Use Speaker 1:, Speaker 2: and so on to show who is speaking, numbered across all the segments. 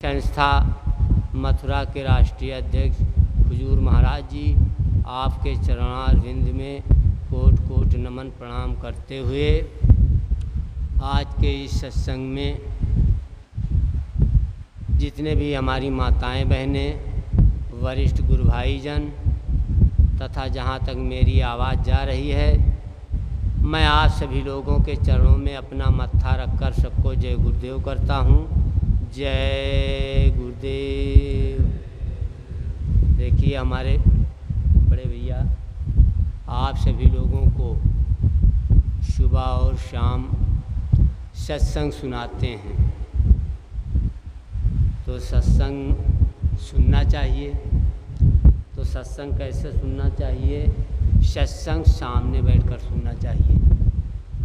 Speaker 1: संस्था मथुरा के राष्ट्रीय अध्यक्ष हुजूर महाराज जी, आपके चरणारविंद में कोट कोट नमन प्रणाम करते हुए आज के इस सत्संग में जितने भी हमारी माताएं बहनें, वरिष्ठ गुरु भाईजन तथा जहां तक मेरी आवाज़ जा रही है, मैं आप सभी लोगों के चरणों में अपना मत्था रखकर सबको जय गुरुदेव करता हूं। जय गुरुदेव। देखिए हमारे बड़े भैया आप सभी लोगों को सुबह और शाम सत्संग सुनाते हैं, तो सत्संग सुनना चाहिए। तो सत्संग कैसे सुनना चाहिए? सत्संग सामने बैठकर सुनना चाहिए।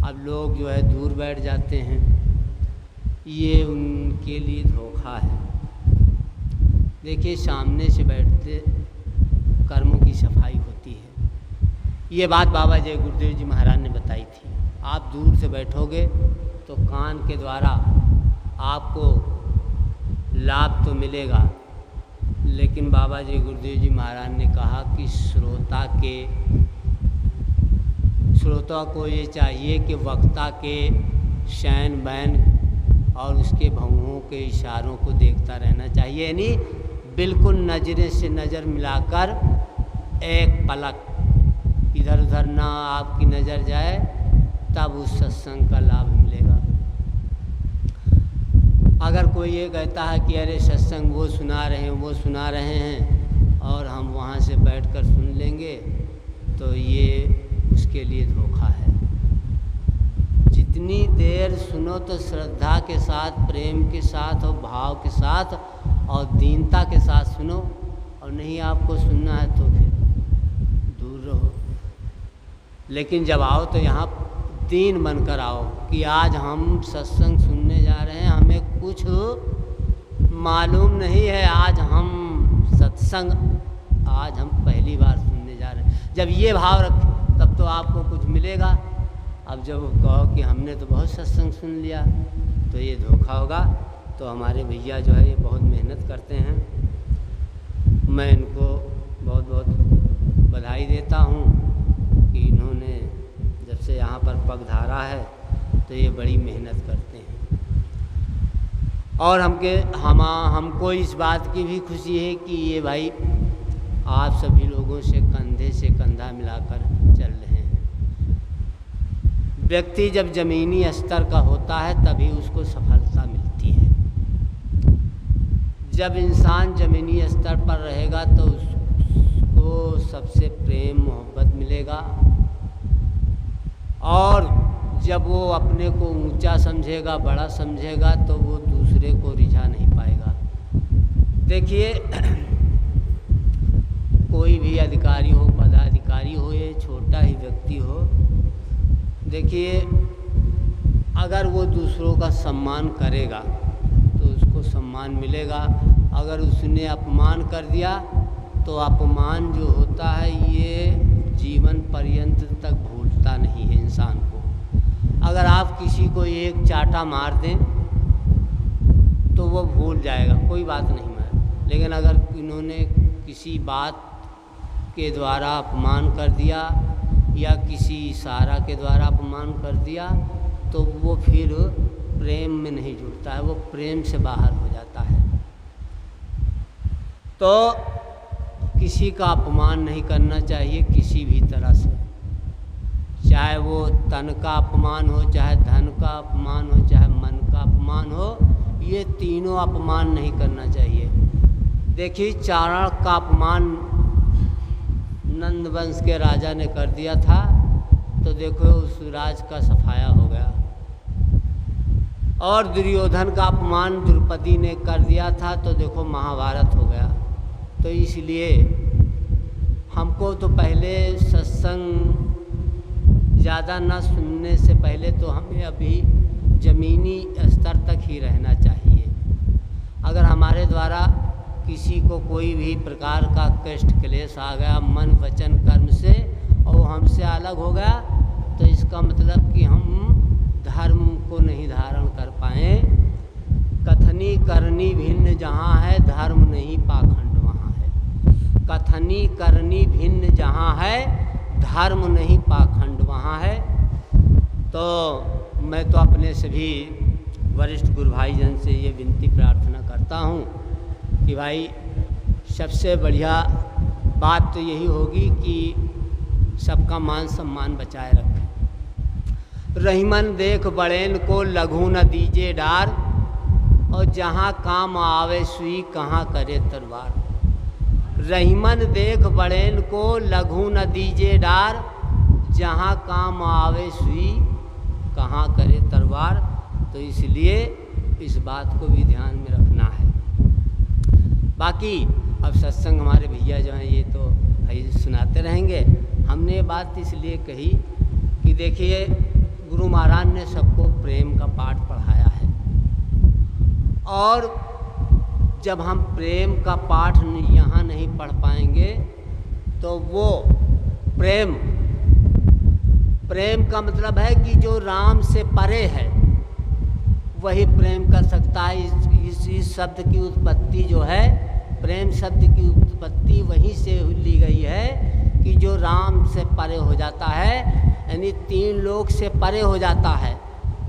Speaker 1: अब लोग जो है दूर बैठ जाते हैं, ये उनके लिए धोखा है। देखिए सामने से बैठते कर्मों की सफाई होती है। ये बात बाबा जय गुरुदेव जी महाराज ने बताई थी। आप दूर से बैठोगे तो कान के द्वारा आपको लाभ तो मिलेगा, लेकिन बाबा जय गुरुदेव जी महाराज ने कहा कि श्रोता को ये चाहिए कि वक्ता के शयन बैन और उसके भंगों के इशारों को देखता रहना चाहिए, यानी बिल्कुल नज़रे से नज़र मिलाकर एक पलक इधर उधर ना आपकी नज़र जाए, तब उस सत्संग का लाभ मिलेगा। अगर कोई ये कहता है कि अरे सत्संग वो सुना रहे हैं और हम वहाँ से बैठकर सुन लेंगे, तो ये उसके लिए धोखा है। जितनी देर सुनो तो श्रद्धा के साथ, प्रेम के साथ और भाव के साथ और दीनता के साथ सुनो, और नहीं आपको सुनना है तो फिर दूर रहो। लेकिन जब आओ तो यहाँ दीन बनकर आओ कि आज हम सत्संग सुनने जा रहे हैं, हमें कुछ मालूम नहीं है, आज हम पहली बार सुनने जा रहे हैं। जब ये भाव रख तब तो आपको कुछ मिलेगा। अब जब कहो कि हमने तो बहुत सत्संग सुन लिया, तो ये धोखा होगा। तो हमारे भैया जो है ये बहुत मेहनत करते हैं, मैं इनको बहुत बहुत बधाई देता हूँ कि इन्होंने जब से यहाँ पर पग धारा है तो ये बड़ी मेहनत करते हैं। और हमको इस बात की भी खुशी है कि ये भाई आप सभी लोगों से कंधे से कंधा मिलाकर चल रहे हैं। व्यक्ति जब ज़मीनी स्तर का होता है तभी उसको सफलता मिलती है। जब इंसान ज़मीनी स्तर पर रहेगा तो उसको सबसे प्रेम मोहब्बत मिलेगा, और जब वो अपने को ऊंचा समझेगा, बड़ा समझेगा, तो वो दूसरे को रिझा नहीं पाएगा। देखिए कोई भी अधिकारी हो, पदाधिकारी हो, या छोटा ही व्यक्ति हो, देखिए अगर वो दूसरों का सम्मान करेगा तो उसको सम्मान मिलेगा। अगर उसने अपमान कर दिया तो अपमान जो होता है ये जीवन पर्यंत तक भूलता नहीं है इंसान को। अगर आप किसी को एक चाटा मार दें तो वो भूल जाएगा, कोई बात नहीं मार। लेकिन अगर इन्होंने किसी बात के द्वारा अपमान कर दिया या किसी इशारा के द्वारा अपमान कर दिया, तो वो फिर प्रेम में नहीं जुड़ता है, वो प्रेम से बाहर हो जाता है। तो किसी का अपमान नहीं करना चाहिए किसी भी तरह से, चाहे वो तन का अपमान हो, चाहे धन का अपमान हो, चाहे मन का अपमान हो, ये तीनों अपमान नहीं करना चाहिए। देखिए चारण का अपमान नंद वंश के राजा ने कर दिया था, तो देखो उस राज का सफाया हो गया। और दुर्योधन का अपमान द्रौपदी ने कर दिया था, तो देखो महाभारत हो गया। तो इसलिए हमको तो पहले सत्संग ज़्यादा न सुनने से पहले तो हमें अभी ज़मीनी स्तर तक ही रहना चाहिए। अगर हमारे द्वारा किसी को कोई भी प्रकार का कष्ट क्लेश आ गया मन वचन कर्म से, और हमसे अलग हो गया, तो इसका मतलब कि हम धर्म को नहीं धारण कर पाए, कथनी करनी भिन्न जहाँ है, धर्म नहीं पाखंड वहाँ है। कथनी करनी भिन्न जहाँ है, धर्म नहीं पाखंड वहाँ है। तो मैं तो अपने सभी वरिष्ठ गुरु भाई जन से ये विनती प्रार्थना करता हूँ कि भाई सबसे बढ़िया बात तो यही होगी कि सबका मान सम्मान बचाए रखें। रहीमन देख बड़ेन को लघु न दीजे डार, और जहाँ काम आवे सुई कहाँ करे तलवार। रहीमन देख बड़ेन को लघु न दीजे डार, जहाँ काम आवे सुई कहाँ करे तलवार। तो इसलिए इस बात को भी ध्यान में रखना है। बाकी अब सत्संग हमारे भैया जो हैं ये तो भाई सुनाते रहेंगे। हमने ये बात इसलिए कही कि देखिए गुरु महाराज ने सबको प्रेम का पाठ पढ़ाया है, और जब हम प्रेम का पाठ यहाँ नहीं पढ़ पाएंगे तो वो प्रेम का मतलब है कि जो राम से परे है वही प्रेम कर सकता है। इस शब्द की उत्पत्ति जो है, प्रेम शब्द की उत्पत्ति वहीं से ली गई है कि जो राम से परे हो जाता है, यानी 3 लोक से परे हो जाता है,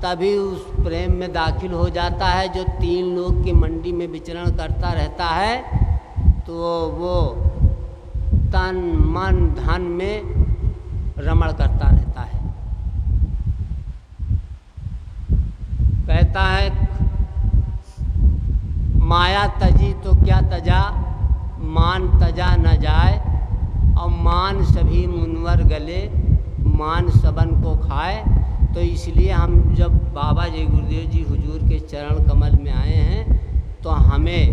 Speaker 1: तभी उस प्रेम में दाखिल हो जाता है। जो 3 लोक की मंडी में विचरण करता रहता है तो वो तन मन धन में रमण करता रहता है। कहता है माया तजी तो क्या तजा, मान तजा न जाए, और मान सभी मुनवर गले, मान सबन को खाए। तो इसलिए हम जब बाबा जय गुरुदेव जी हुजूर के चरण कमल में आए हैं तो हमें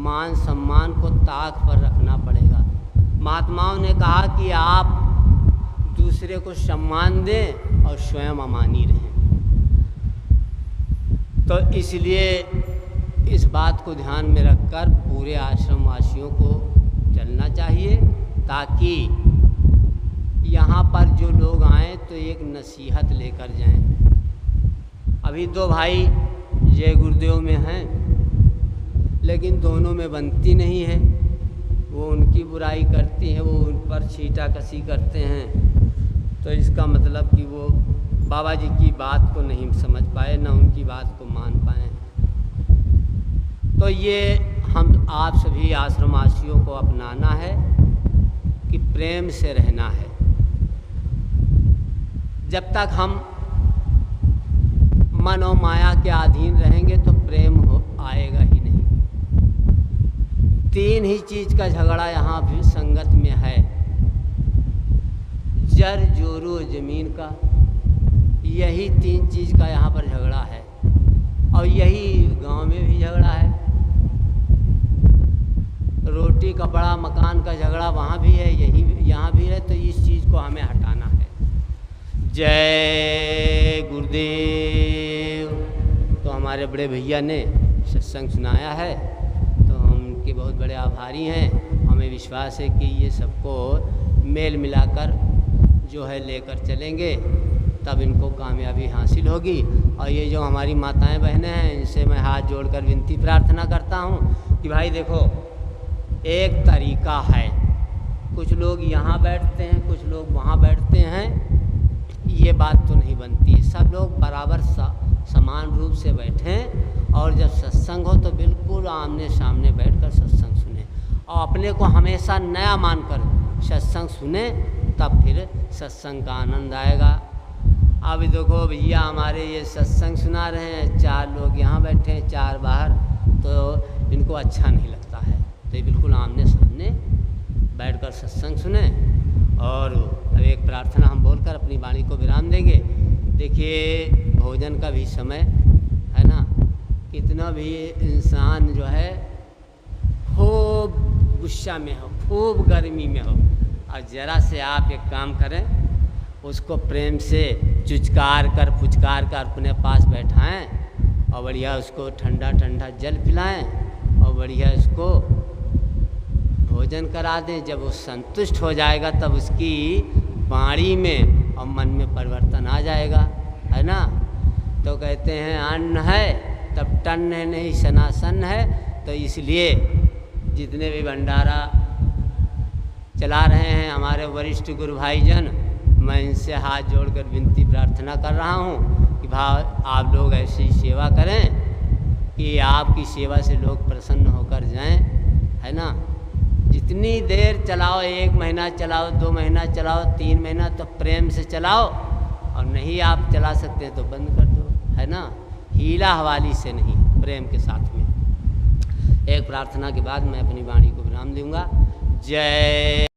Speaker 1: मान सम्मान को ताक पर रखना पड़ेगा। महात्माओं ने कहा कि आप दूसरे को सम्मान दें और स्वयं अमानी रहें। तो इसलिए इस बात को ध्यान में रखकर पूरे आश्रम वासियों को चलना चाहिए, ताकि यहाँ पर जो लोग आएँ तो एक नसीहत लेकर जाएं। अभी 2 भाई जय गुरुदेव में हैं, लेकिन दोनों में बनती नहीं है। वो उनकी बुराई करती हैं, वो उन पर छीटा कसी करते हैं। तो इसका मतलब कि वो बाबा जी की बात को नहीं समझ पाए, ना उनकी बात को मान पाए। तो ये हम आप सभी आश्रमवासियों को अपनाना है कि प्रेम से रहना है। जब तक हम मन और माया के अधीन रहेंगे तो प्रेम आएगा ही नहीं। 3 ही चीज़ का झगड़ा यहाँ भी संगत में है, जर जोरो ज़मीन का, यही 3 चीज़ का यहाँ पर झगड़ा है। और यही गांव में भी झगड़ा है। रोटी कपड़ा मकान का झगड़ा वहाँ भी है, यही यहाँ भी है। तो इस चीज़ को हमें हटाना है। जय गुरुदेव। तो हमारे बड़े भैया ने सत्संग सुनाया है, तो हम उनके बहुत बड़े आभारी हैं। हमें विश्वास है कि ये सबको मेल मिलाकर जो है लेकर चलेंगे, तब इनको कामयाबी हासिल होगी। और ये जो हमारी माताएं बहनें हैं, इनसे मैं हाथ जोड़कर विनती प्रार्थना करता हूँ कि भाई देखो, एक तरीका है, कुछ लोग यहाँ बैठते हैं, कुछ लोग वहाँ बैठते हैं, ये बात तो नहीं बनती। सब लोग बराबर समान रूप से बैठें, और जब सत्संग हो तो बिल्कुल आमने सामने बैठकर सत्संग सुने, और अपने को हमेशा नया मानकर सत्संग सुने, तब फिर सत्संग का आनंद आएगा। अभी देखो भैया हमारे ये सत्संग सुना रहे हैं, 4 लोग यहाँ बैठे हैं, 4 बाहर, तो इनको अच्छा नहीं लगता है। तो ये बिल्कुल आमने सामने बैठकर सत्संग सुने। और अब एक प्रार्थना हम बोलकर अपनी वाणी को विराम देंगे। देखिए भोजन का भी समय है ना, कितना भी इंसान जो है खूब गुस्सा में हो, खूब गर्मी में हो, और ज़रा से आप एक काम करें, उसको प्रेम से चुचकार कर पुचकार कर अपने पास बैठाएं, और बढ़िया उसको ठंडा ठंडा जल पिलाएं, और बढ़िया उसको भोजन करा दें। जब वो संतुष्ट हो जाएगा तब उसकी वाणी में और मन में परिवर्तन आ जाएगा, है ना। तो कहते हैं अन्न है तब टन नहीं सनासन है। तो इसलिए जितने भी भंडारा चला रहे हैं हमारे वरिष्ठ गुरु भाईजन, मैं इनसे हाथ जोड़कर विनती प्रार्थना कर रहा हूँ कि भाई आप लोग ऐसी सेवा करें कि आपकी सेवा से लोग प्रसन्न होकर जाएं, है ना। जितनी देर चलाओ, 1 महीना चलाओ, 2 महीना चलाओ, 3 महीना, तो प्रेम से चलाओ, और नहीं आप चला सकते तो बंद कर दो, है ना। हीला हवाली से नहीं, प्रेम के साथ में। एक प्रार्थना के बाद मैं अपनी वाणी को विराम दूंगा। जय